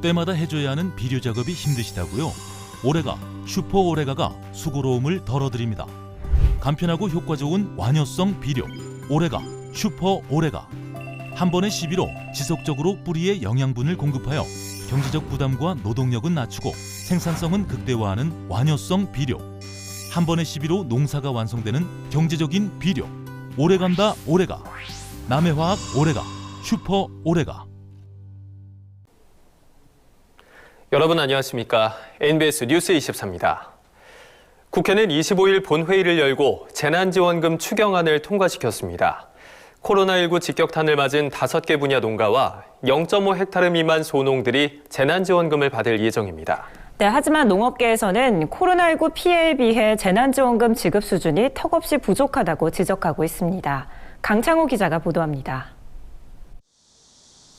때마다 해줘야 하는 비료 작업이 힘드시다고요? 오레가, 슈퍼 오레가가 수고로움을 덜어드립니다. 간편하고 효과 좋은 완효성 비료 오레가, 슈퍼 오레가. 한 번의 시비로 지속적으로 뿌리에 영양분을 공급하여 경제적 부담과 노동력은 낮추고 생산성은 극대화하는 완효성 비료. 한 번의 시비로 농사가 완성되는 경제적인 비료 오레간다 오레가. 남해화학 오레가, 슈퍼 오레가. 여러분 안녕하십니까? NBS 뉴스 24입니다. 국회는 25일 본회의를 열고 재난지원금 추경안을 통과시켰습니다. 코로나19 직격탄을 맞은 5개 분야 농가와 0.5헥타르 미만 소농들이 재난지원금을 받을 예정입니다. 네, 하지만 농업계에서는 코로나19 피해에 비해 재난지원금 지급 수준이 턱없이 부족하다고 지적하고 있습니다. 강창호 기자가 보도합니다.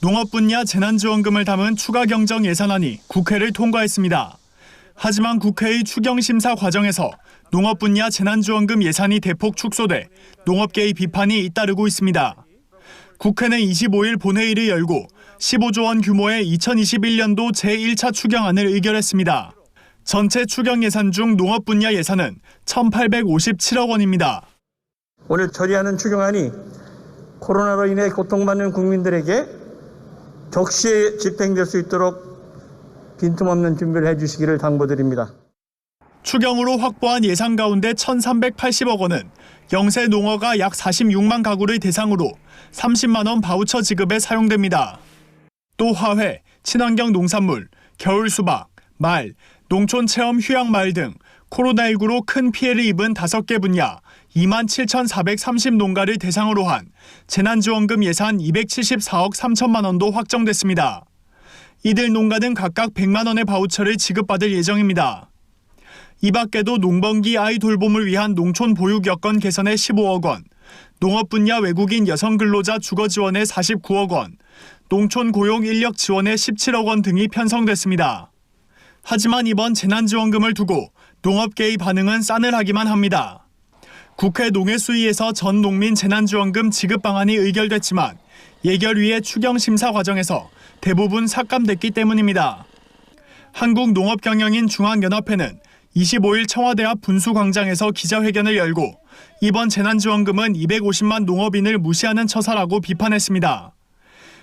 농업 분야 재난지원금을 담은 추가 경정 예산안이 국회를 통과했습니다. 하지만 국회의 추경 심사 과정에서 농업 분야 재난지원금 예산이 대폭 축소돼 농업계의 비판이 잇따르고 있습니다. 국회는 25일 본회의를 열고 15조 원 규모의 2021년도 제1차 추경안을 의결했습니다. 전체 추경 예산 중 농업 분야 예산은 1,857억 원입니다. 오늘 처리하는 추경안이 코로나로 인해 고통받는 국민들에게 적시에 집행될 수 있도록 빈틈없는 준비를 해주시기를 당부드립니다. 추경으로 확보한 예산 가운데 1,380억 원은 영세 농어가 약 46만 가구를 대상으로 30만 원 바우처 지급에 사용됩니다. 또 화훼, 친환경 농산물, 겨울 수박, 말, 농촌 체험 휴양마을 등 코로나19로 큰 피해를 입은 5개 분야 27,430 농가를 대상으로 한 재난지원금 예산 274억 3천만 원도 확정됐습니다. 이들 농가는 각각 100만 원의 바우처를 지급받을 예정입니다. 이 밖에도 농번기 아이 돌봄을 위한 농촌 보육 여건 개선에 15억 원, 농업 분야 외국인 여성 근로자 주거 지원에 49억 원, 농촌 고용 인력 지원에 17억 원 등이 편성됐습니다. 하지만 이번 재난지원금을 두고 농업계의 반응은 싸늘하기만 합니다. 국회 농해수위에서 전 농민 재난지원금 지급 방안이 의결됐지만 예결위의 추경 심사 과정에서 대부분 삭감됐기 때문입니다. 한국농업경영인 중앙연합회는 25일 청와대 앞 분수광장에서 기자회견을 열고 이번 재난지원금은 250만 농업인을 무시하는 처사라고 비판했습니다.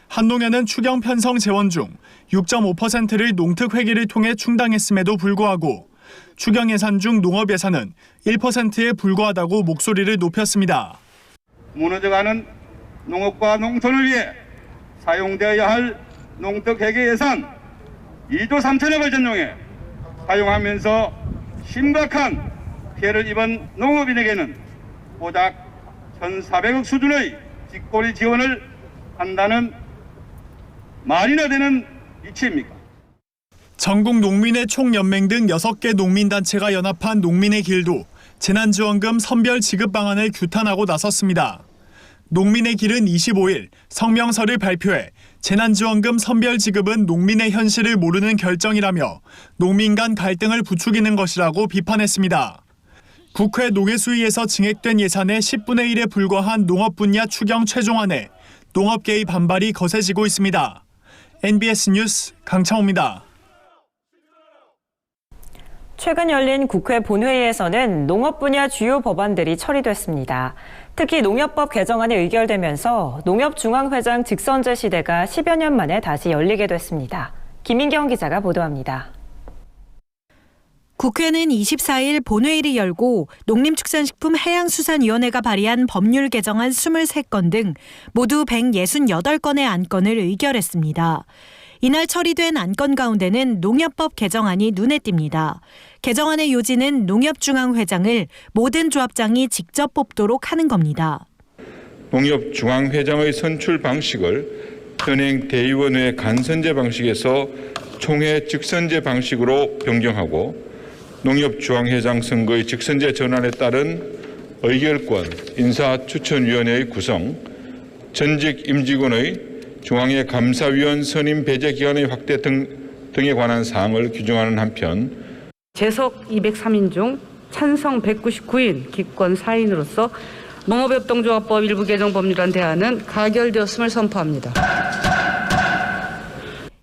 한농연은 추경 편성 재원 중 6.5%를 농특회기를 통해 충당했음에도 불구하고 추경 예산 중 농업 예산은 1%에 불과하다고 목소리를 높였습니다. 무너져가는 농업과 농촌을 위해 사용되어야 할 농특회계 예산 2조 3천억을 전용해 사용하면서 심각한 피해를 입은 농업인에게는 고작 1,400억 수준의 직거래 지원을 한다는 말이나 되는 이치입니까? 전국 농민의 총연맹 등 6개 농민단체가 연합한 농민의 길도 재난지원금 선별 지급 방안을 규탄하고 나섰습니다. 농민의 길은 25일 성명서를 발표해 재난지원금 선별 지급은 농민의 현실을 모르는 결정이라며 농민 간 갈등을 부추기는 것이라고 비판했습니다. 국회 농해수위에서 증액된 예산의 10분의 1에 불과한 농업 분야 추경 최종안에 농업계의 반발이 거세지고 있습니다. NBS 뉴스 강창호입니다. 최근 열린 국회 본회의에서는 농업 분야 주요 법안들이 처리됐습니다. 특히 농협법 개정안이 의결되면서 농협중앙회장 직선제 시대가 10여 년 만에 다시 열리게 됐습니다. 김민경 기자가 보도합니다. 국회는 24일 본회의를 열고 농림축산식품해양수산위원회가 발의한 법률 개정안 23건 등 모두 168건의 안건을 의결했습니다. 이날 처리된 안건 가운데는 농협법 개정안이 눈에 띕니다. 개정안의 요지는 농협중앙회장을 모든 조합장이 직접 뽑도록 하는 겁니다. 농협중앙회장의 선출 방식을 현행 대의원회 간선제 방식에서 총회 직선제 방식으로 변경하고 농협중앙회장 선거의 직선제 전환에 따른 의결권 인사추천위원회의 구성, 전직 임직원의 중앙회 감사위원 선임 배제 기간의 확대 등에 관한 사항을 규정하는 한편 재석 203인 중 찬성 199인 기권 4인으로서 농업협동조합법 일부 개정 법률안 대안은 가결되었음을 선포합니다.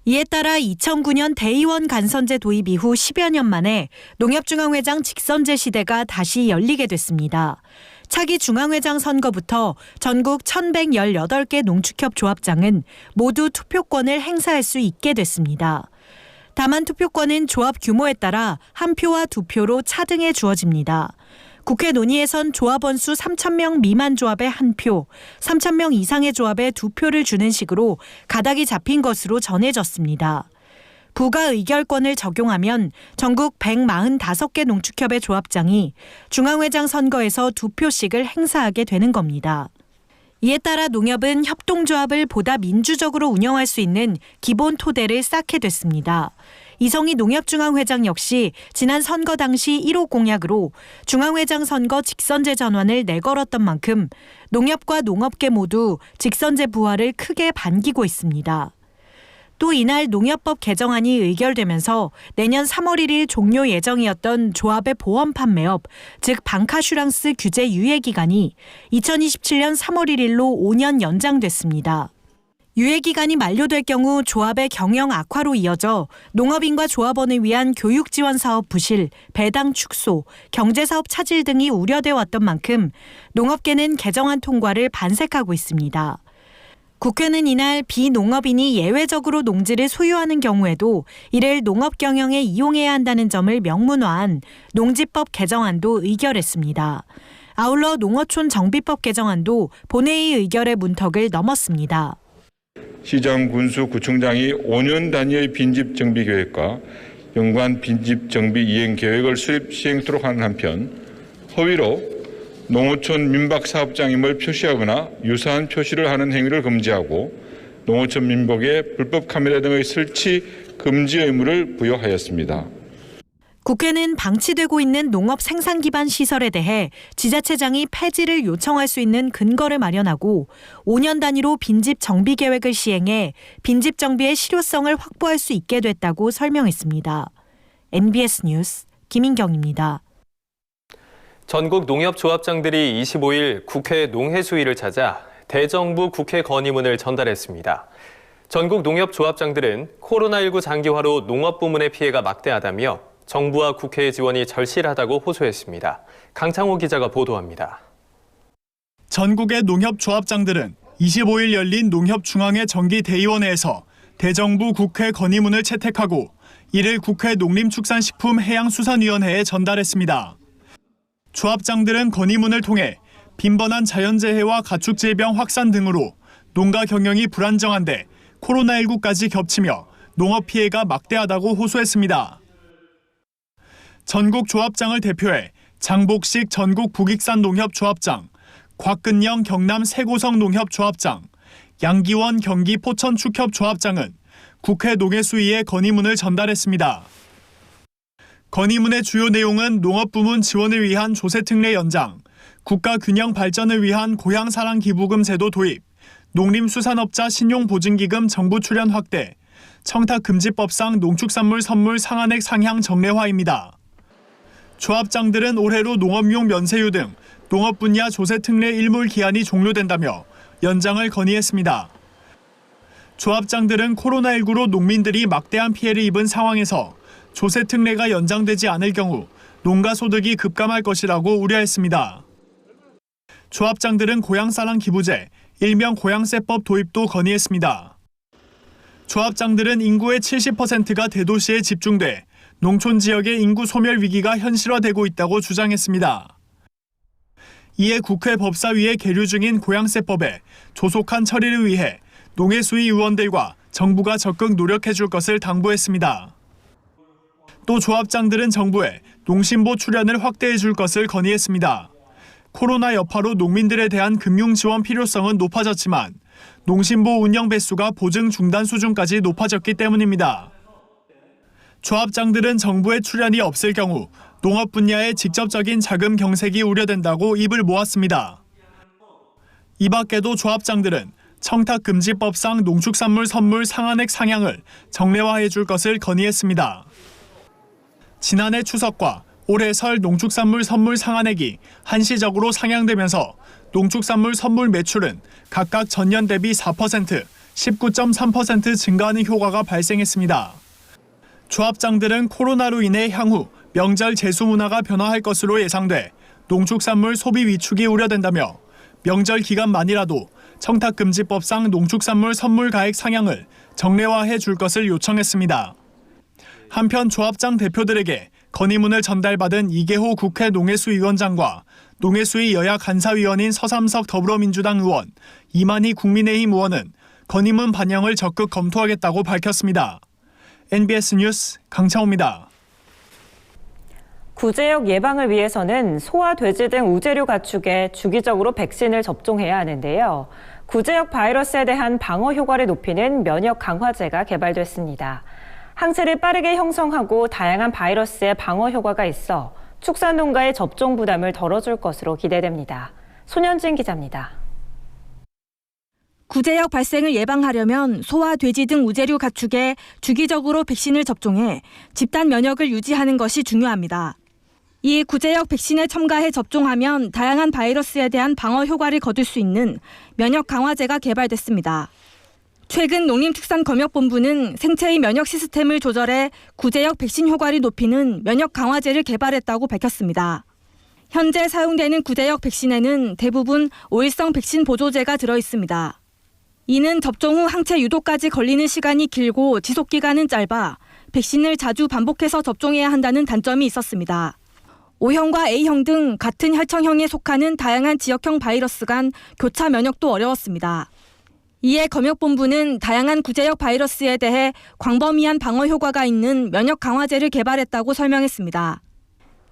이에 따라 2009년 대의원 간선제 도입 이후 10여 년 만에 농협중앙회장 직선제 시대가 다시 열리게 됐습니다. 차기 중앙회장 선거부터 전국 1,118개 농축협 조합장은 모두 투표권을 행사할 수 있게 됐습니다. 다만 투표권은 조합 규모에 따라 1표와 2표로 차등해 주어집니다. 국회 논의에선 조합원 수 3,000명 미만 조합에 1표, 3,000명 이상의 조합에 2표를 주는 식으로 가닥이 잡힌 것으로 전해졌습니다. 부가 의결권을 적용하면 전국 145개 농축협의 조합장이 중앙회장 선거에서 2표씩을 행사하게 되는 겁니다. 이에 따라 농협은 협동조합을 보다 민주적으로 운영할 수 있는 기본 토대를 쌓게 됐습니다. 이성희 농협중앙회장 역시 지난 선거 당시 1호 공약으로 중앙회장 선거 직선제 전환을 내걸었던 만큼 농협과 농업계 모두 직선제 부활을 크게 반기고 있습니다. 또 이날 농협법 개정안이 의결되면서 내년 3월 1일 종료 예정이었던 조합의 보험 판매업, 즉 방카슈랑스 규제 유예 기간이 2027년 3월 1일로 5년 연장됐습니다. 유예 기간이 만료될 경우 조합의 경영 악화로 이어져 농업인과 조합원을 위한 교육 지원 사업 부실, 배당 축소, 경제사업 차질 등이 우려돼 왔던 만큼 농업계는 개정안 통과를 반색하고 있습니다. 국회는 이날 비농업인이 예외적으로 농지를 소유하는 경우에도 이를 농업 경영에 이용해야 한다는 점을 명문화한 농지법 개정안도 의결했습니다. 아울러 농어촌 정비법 개정안도 본회의 의결의 문턱을 넘었습니다. 시장, 군수, 구청장이 5년 단위의 빈집 정비 계획과 연관 빈집 정비 이행 계획을 수립 시행토록 하는 한편 허위로 농어촌 민박 사업장임을 표시하거나 유사한 표시를 하는 행위를 금지하고 농어촌 민박에 불법 카메라 등의 설치 금지 의무를 부여하였습니다. 국회는 방치되고 있는 농업 생산 기반 시설에 대해 지자체장이 폐지를 요청할 수 있는 근거를 마련하고 5년 단위로 빈집 정비 계획을 시행해 빈집 정비의 실효성을 확보할 수 있게 됐다고 설명했습니다. NBS 뉴스 김인경입니다. 전국 농협조합장들이 25일 국회 농해수위를 찾아 대정부 국회 건의문을 전달했습니다. 전국 농협조합장들은 코로나19 장기화로 농업 부문의 피해가 막대하다며 정부와 국회의 지원이 절실하다고 호소했습니다. 강창호 기자가 보도합니다. 전국의 농협조합장들은 25일 열린 농협중앙회 정기대의원회에서 대정부 국회 건의문을 채택하고 이를 국회 농림축산식품해양수산위원회에 전달했습니다. 조합장들은 건의문을 통해 빈번한 자연재해와 가축질병 확산 등으로 농가 경영이 불안정한데 코로나19까지 겹치며 농업 피해가 막대하다고 호소했습니다. 전국 조합장을 대표해 장복식 전국 북익산 농협조합장, 곽근영 경남 세고성 농협조합장, 양기원 경기 포천 축협조합장은 국회 농해수위에 건의문을 전달했습니다. 건의문의 주요 내용은 농업부문 지원을 위한 조세특례 연장, 국가 균형 발전을 위한 고향사랑 기부금 제도 도입, 농림수산업자 신용보증기금 정부 출연 확대, 청탁금지법상 농축산물 선물 상한액 상향 정례화입니다. 조합장들은 올해로 농업용 면세유 등 농업 분야 조세특례 일몰 기한이 종료된다며 연장을 건의했습니다. 조합장들은 코로나19로 농민들이 막대한 피해를 입은 상황에서 조세특례가 연장되지 않을 경우 농가 소득이 급감할 것이라고 우려했습니다. 조합장들은 고향사랑 기부제, 일명 고향세법 도입도 건의했습니다. 조합장들은 인구의 70%가 대도시에 집중돼 농촌 지역의 인구 소멸 위기가 현실화되고 있다고 주장했습니다. 이에 국회 법사위에 계류 중인 고향세법에 조속한 처리를 위해 농해수위 의원들과 정부가 적극 노력해 줄 것을 당부했습니다. 또 조합장들은 정부에 농심보 출연을 확대해 줄 것을 건의했습니다. 코로나 여파로 농민들에 대한 금융 지원 필요성은 높아졌지만 농심보 운영 배수가 보증 중단 수준까지 높아졌기 때문입니다. 조합장들은 정부의 출연이 없을 경우 농업 분야의 직접적인 자금 경색이 우려된다고 입을 모았습니다. 이 밖에도 조합장들은 청탁금지법상 농축산물 선물 상한액 상향을 정례화해 줄 것을 건의했습니다. 지난해 추석과 올해 설 농축산물 선물 상한액이 한시적으로 상향되면서 농축산물 선물 매출은 각각 전년 대비 4%, 19.3% 증가하는 효과가 발생했습니다. 조합장들은 코로나로 인해 향후 명절 제수 문화가 변화할 것으로 예상돼 농축산물 소비 위축이 우려된다며 명절 기간만이라도 청탁금지법상 농축산물 선물 가액 상향을 정례화해 줄 것을 요청했습니다. 한편 조합장 대표들에게 건의문을 전달받은 이계호 국회 농해수위원장과 농해수위 여야 간사위원인 서삼석 더불어민주당 의원, 이만희 국민의힘 의원은 건의문 반영을 적극 검토하겠다고 밝혔습니다. NBS 뉴스 강창호입니다. 구제역 예방을 위해서는 소와 돼지 등 우제류 가축에 주기적으로 백신을 접종해야 하는데요. 구제역 바이러스에 대한 방어 효과를 높이는 면역 강화제가 개발됐습니다. 항체를 빠르게 형성하고 다양한 바이러스의 방어 효과가 있어 축산농가의 접종 부담을 덜어줄 것으로 기대됩니다. 손현진 기자입니다. 구제역 발생을 예방하려면 소와 돼지 등 우제류 가축에 주기적으로 백신을 접종해 집단 면역을 유지하는 것이 중요합니다. 이 구제역 백신에 첨가해 접종하면 다양한 바이러스에 대한 방어 효과를 거둘 수 있는 면역 강화제가 개발됐습니다. 최근 농림축산검역본부는 생체의 면역 시스템을 조절해 구제역 백신 효과를 높이는 면역 강화제를 개발했다고 밝혔습니다. 현재 사용되는 구제역 백신에는 대부분 오일성 백신 보조제가 들어있습니다. 이는 접종 후 항체 유도까지 걸리는 시간이 길고 지속기간은 짧아 백신을 자주 반복해서 접종해야 한다는 단점이 있었습니다. O형과 A형 등 같은 혈청형에 속하는 다양한 지역형 바이러스 간 교차 면역도 어려웠습니다. 이에 검역본부는 다양한 구제역 바이러스에 대해 광범위한 방어 효과가 있는 면역 강화제를 개발했다고 설명했습니다.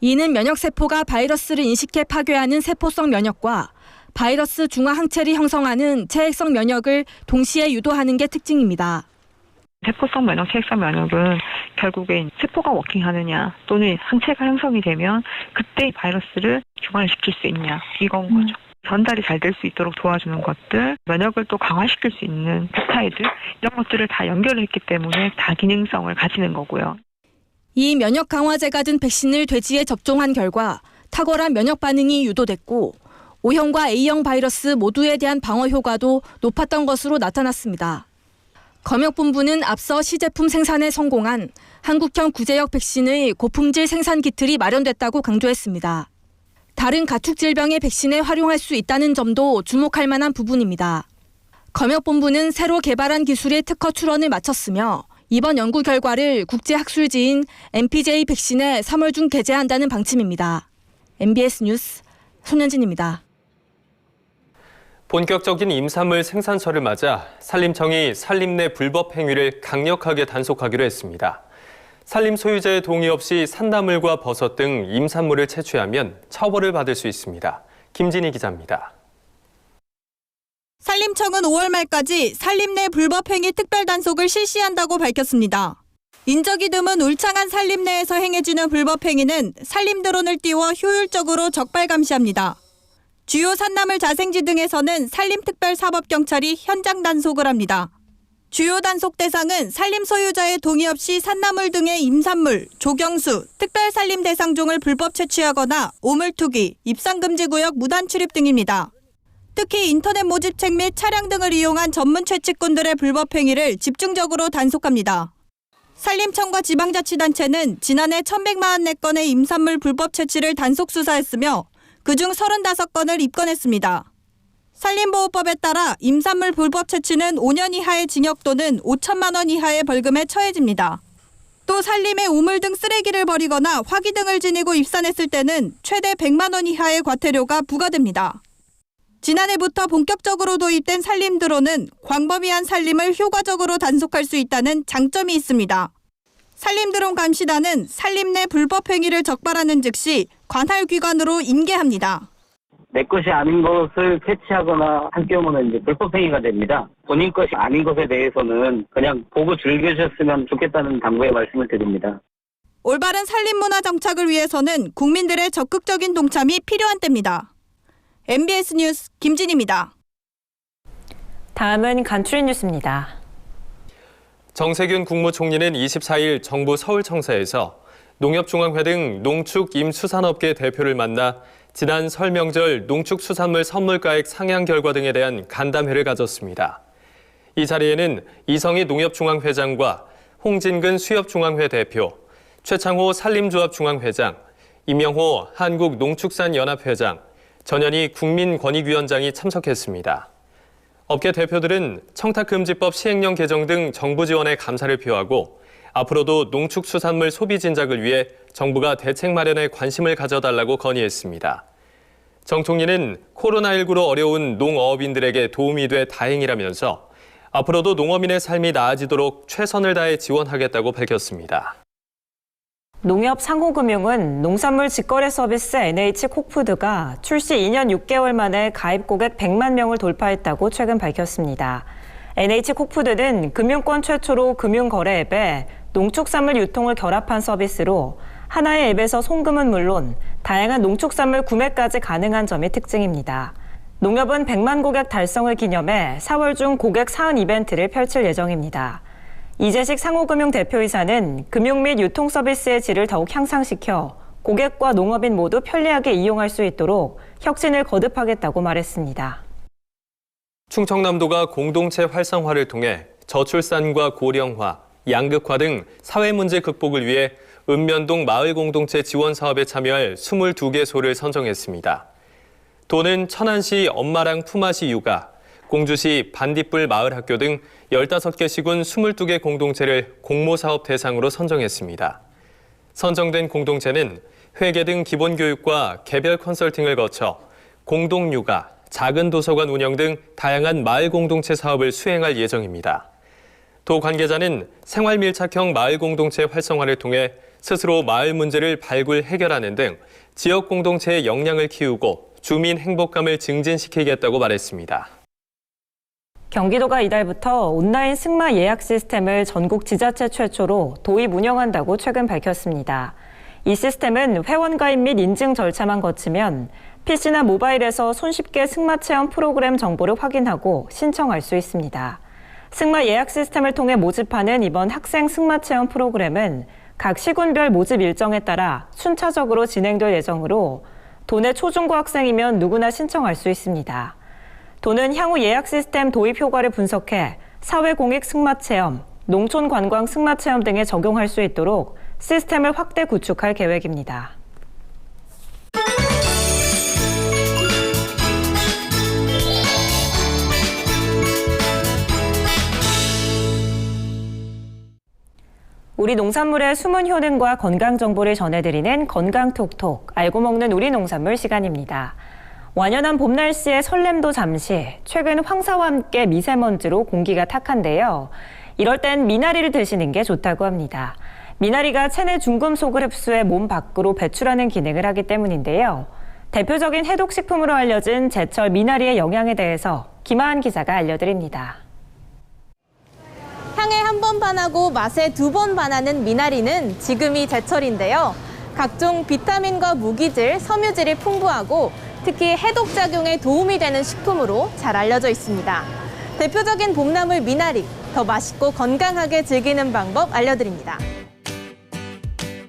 이는 면역세포가 바이러스를 인식해 파괴하는 세포성 면역과 바이러스 중화 항체를 형성하는 체액성 면역을 동시에 유도하는 게 특징입니다. 세포성 면역, 체액성 면역은 결국에 세포가 워킹하느냐 또는 항체가 형성이 되면 그때 바이러스를 중화시킬 수 있냐 이건 거죠. 전달이 잘 될 수 있도록 도와주는 것들, 면역을 또 강화시킬 수 있는 펩타이드 이런 것들을 다 연결을 했기 때문에 다 기능성을 가지는 거고요. 이 면역 강화제가 든 백신을 돼지에 접종한 결과 탁월한 면역 반응이 유도됐고 O형과 A형 바이러스 모두에 대한 방어 효과도 높았던 것으로 나타났습니다. 검역본부는 앞서 시제품 생산에 성공한 한국형 구제역 백신의 고품질 생산 기틀이 마련됐다고 강조했습니다. 다른 가축 질병의 백신에 활용할 수 있다는 점도 주목할 만한 부분입니다. 검역본부는 새로 개발한 기술의 특허 출원을 마쳤으며 이번 연구 결과를 국제학술지인 MPJ 백신에 3월 중 게재한다는 방침입니다. MBS 뉴스 손현진입니다. 본격적인 임산물 생산철을 맞아 산림청이 산림 내 불법 행위를 강력하게 단속하기로 했습니다. 산림 소유자의 동의 없이 산나물과 버섯 등 임산물을 채취하면 처벌을 받을 수 있습니다. 김진희 기자입니다. 산림청은 5월 말까지 산림 내 불법 행위 특별 단속을 실시한다고 밝혔습니다. 인적이 드문 울창한 산림 내에서 행해지는 불법 행위는 산림 드론을 띄워 효율적으로 적발 감시합니다. 주요 산나물 자생지 등에서는 산림특별사법경찰이 현장 단속을 합니다. 주요 단속 대상은 산림 소유자의 동의 없이 산나물 등의 임산물, 조경수, 특별산림 대상종을 불법 채취하거나 오물투기, 입상금지구역 무단 출입 등입니다. 특히 인터넷 모집책 및 차량 등을 이용한 전문 채취꾼들의 불법 행위를 집중적으로 단속합니다. 산림청과 지방자치단체는 지난해 1,144건의 임산물 불법 채취를 단속 수사했으며 그중 35건을 입건했습니다. 산림보호법에 따라 임산물 불법 채취는 5년 이하의 징역 또는 5천만 원 이하의 벌금에 처해집니다. 또 산림에 우물 등 쓰레기를 버리거나 화기 등을 지니고 입산했을 때는 최대 100만 원 이하의 과태료가 부과됩니다. 지난해부터 본격적으로 도입된 산림 드론은 광범위한 산림을 효과적으로 단속할 수 있다는 장점이 있습니다. 산림 드론 감시단은 산림 내 불법 행위를 적발하는 즉시 관할 기관으로 인계합니다. 내 것이 아닌 것을 채취하거나 할 경우는 이제 불법 행위가 됩니다. 본인 것이 아닌 것에 대해서는 그냥 보고 즐기셨으면 좋겠다는 당부의 말씀을 드립니다. 올바른 산림 문화 정착을 위해서는 국민들의 적극적인 동참이 필요한 때입니다. MBS 뉴스 김진희입니다. 다음은 간추린 뉴스입니다. 정세균 국무총리는 24일 정부 서울청사에서 농협중앙회 등 농축임수산업계 대표를 만나 지난 설 명절 농축수산물 선물가액 상향 결과 등에 대한 간담회를 가졌습니다. 이 자리에는 이성희 농협중앙회장과 홍진근 수협중앙회 대표, 최창호 산림조합중앙회장, 임영호 한국농축산연합회장, 전현희 국민권익위원장이 참석했습니다. 업계 대표들은 청탁금지법 시행령 개정 등 정부 지원에 감사를 표하고 앞으로도 농축수산물 소비 진작을 위해 정부가 대책 마련에 관심을 가져달라고 건의했습니다. 정 총리는 코로나19로 어려운 농어업인들에게 도움이 돼 다행이라면서 앞으로도 농어민의 삶이 나아지도록 최선을 다해 지원하겠다고 밝혔습니다. 농협 상호금융은 농산물 직거래 서비스 NH콕푸드가 출시 2년 6개월 만에 가입 고객 100만 명을 돌파했다고 최근 밝혔습니다. NH콕푸드는 금융권 최초로 금융거래 앱에 농축산물 유통을 결합한 서비스로 하나의 앱에서 송금은 물론 다양한 농축산물 구매까지 가능한 점이 특징입니다. 농협은 100만 고객 달성을 기념해 4월 중 고객 사은 이벤트를 펼칠 예정입니다. 이재식 상호금융 대표이사는 금융 및 유통 서비스의 질을 더욱 향상시켜 고객과 농업인 모두 편리하게 이용할 수 있도록 혁신을 거듭하겠다고 말했습니다. 충청남도가 공동체 활성화를 통해 저출산과 고령화, 양극화 등 사회 문제 극복을 위해 읍면동 마을 공동체 지원 사업에 참여할 22개소를 선정했습니다. 도는 천안시 엄마랑 품앗이 육아, 공주시 반딧불 마을학교 등 15개 시군 22개 공동체를 공모사업 대상으로 선정했습니다. 선정된 공동체는 회계 등 기본교육과 개별 컨설팅을 거쳐 공동육아, 작은 도서관 운영 등 다양한 마을 공동체 사업을 수행할 예정입니다. 도 관계자는 생활 밀착형 마을 공동체 활성화를 통해 스스로 마을 문제를 발굴 해결하는 등 지역 공동체의 역량을 키우고 주민 행복감을 증진시키겠다고 말했습니다. 경기도가 이달부터 온라인 승마 예약 시스템을 전국 지자체 최초로 도입 운영한다고 최근 밝혔습니다. 이 시스템은 회원 가입 및 인증 절차만 거치면 PC나 모바일에서 손쉽게 승마 체험 프로그램 정보를 확인하고 신청할 수 있습니다. 승마 예약 시스템을 통해 모집하는 이번 학생 승마 체험 프로그램은 각 시군별 모집 일정에 따라 순차적으로 진행될 예정으로 도내 초중고 학생이면 누구나 신청할 수 있습니다. 도는 향후 예약 시스템 도입 효과를 분석해 사회공익 승마체험, 농촌관광 승마체험 등에 적용할 수 있도록 시스템을 확대 구축할 계획입니다. 우리 농산물의 숨은 효능과 건강 정보를 전해드리는 건강톡톡, 알고 먹는 우리 농산물 시간입니다. 완연한 봄 날씨에 설렘도 잠시, 최근 황사와 함께 미세먼지로 공기가 탁한데요. 이럴 땐 미나리를 드시는 게 좋다고 합니다. 미나리가 체내 중금속을 흡수해 몸 밖으로 배출하는 기능을 하기 때문인데요. 대표적인 해독식품으로 알려진 제철 미나리의 영양에 대해서 김하은 기자가 알려드립니다. 향에 한 번 반하고 맛에 2번 반하는 미나리는 지금이 제철인데요. 각종 비타민과 무기질, 섬유질이 풍부하고 특히 해독작용에 도움이 되는 식품으로 잘 알려져 있습니다. 대표적인 봄나물 미나리, 더 맛있고 건강하게 즐기는 방법 알려드립니다.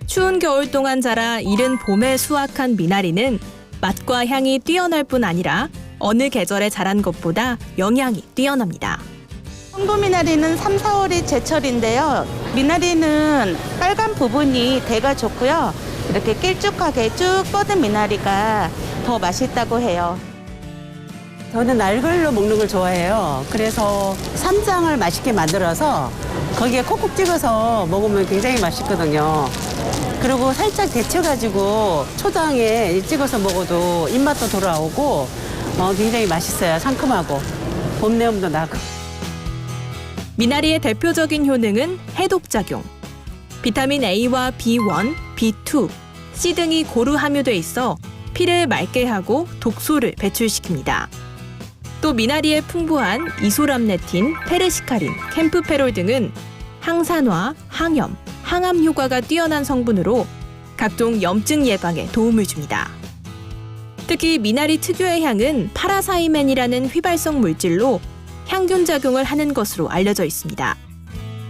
추운 겨울 동안 자라 이른 봄에 수확한 미나리는 맛과 향이 뛰어날 뿐 아니라 어느 계절에 자란 것보다 영양이 뛰어납니다. 홍도미나리는 3, 4월이 제철인데요. 미나리는 빨간 부분이 대가 좋고요. 이렇게 길쭉하게 쭉 뻗은 미나리가 더 맛있다고 해요. 저는 날걸로 먹는 걸 좋아해요. 그래서 쌈장을 맛있게 만들어서 거기에 콕콕 찍어서 먹으면 굉장히 맛있거든요. 그리고 살짝 데쳐가지고 초당에 찍어서 먹어도 입맛도 돌아오고 굉장히 맛있어요. 상큼하고 봄 내음도 나고. 미나리의 대표적인 효능은 해독작용. 비타민 A와 B1, B2, C 등이 고루 함유돼 있어 피를 맑게 하고 독소를 배출시킵니다. 또 미나리에 풍부한 이소람네틴, 페르시카린, 캠프페롤 등은 항산화, 항염, 항암 효과가 뛰어난 성분으로 각종 염증 예방에 도움을 줍니다. 특히 미나리 특유의 향은 파라사이멘이라는 휘발성 물질로 향균 작용을 하는 것으로 알려져 있습니다.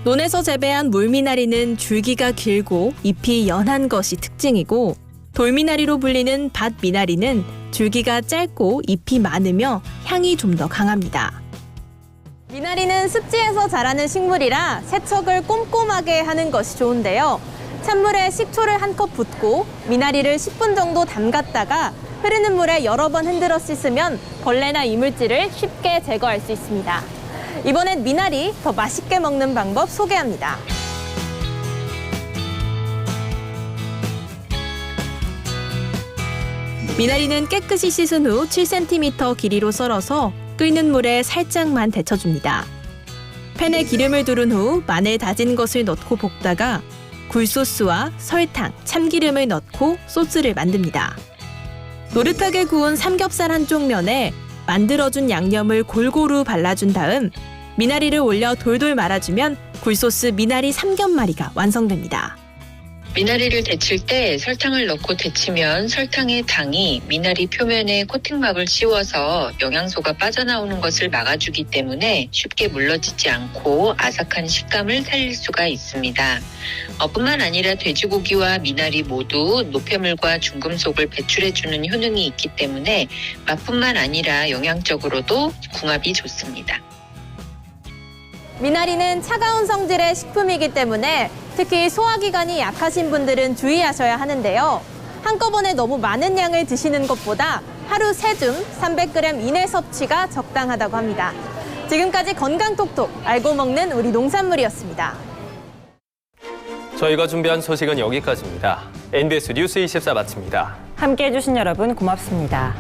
논에서 재배한 물미나리는 줄기가 길고 잎이 연한 것이 특징이고 돌미나리로 불리는 밭미나리는 줄기가 짧고 잎이 많으며 향이 좀 더 강합니다. 미나리는 습지에서 자라는 식물이라 세척을 꼼꼼하게 하는 것이 좋은데요. 찬물에 식초를 한 컵 붓고 미나리를 10분 정도 담갔다가 흐르는 물에 여러 번 흔들어 씻으면 벌레나 이물질을 쉽게 제거할 수 있습니다. 이번엔 미나리 더 맛있게 먹는 방법 소개합니다. 미나리는 깨끗이 씻은 후 7cm 길이로 썰어서 끓는 물에 살짝만 데쳐줍니다. 팬에 기름을 두른 후 마늘 다진 것을 넣고 볶다가 굴소스와 설탕, 참기름을 넣고 소스를 만듭니다. 노릇하게 구운 삼겹살 한쪽 면에 만들어준 양념을 골고루 발라준 다음 미나리를 올려 돌돌 말아주면 굴소스 미나리 삼겹말이가 완성됩니다. 미나리를 데칠 때 설탕을 넣고 데치면 설탕의 당이 미나리 표면에 코팅막을 씌워서 영양소가 빠져나오는 것을 막아주기 때문에 쉽게 물러지지 않고 아삭한 식감을 살릴 수가 있습니다. 뿐만 아니라 돼지고기와 미나리 모두 노폐물과 중금속을 배출해주는 효능이 있기 때문에 맛뿐만 아니라 영양적으로도 궁합이 좋습니다. 미나리는 차가운 성질의 식품이기 때문에 특히 소화기관이 약하신 분들은 주의하셔야 하는데요. 한꺼번에 너무 많은 양을 드시는 것보다 하루 3줌 300g 이내 섭취가 적당하다고 합니다. 지금까지 건강톡톡 알고 먹는 우리 농산물이었습니다. 저희가 준비한 소식은 여기까지입니다. NBS 뉴스 24 마칩니다. 함께해 주신 여러분 고맙습니다.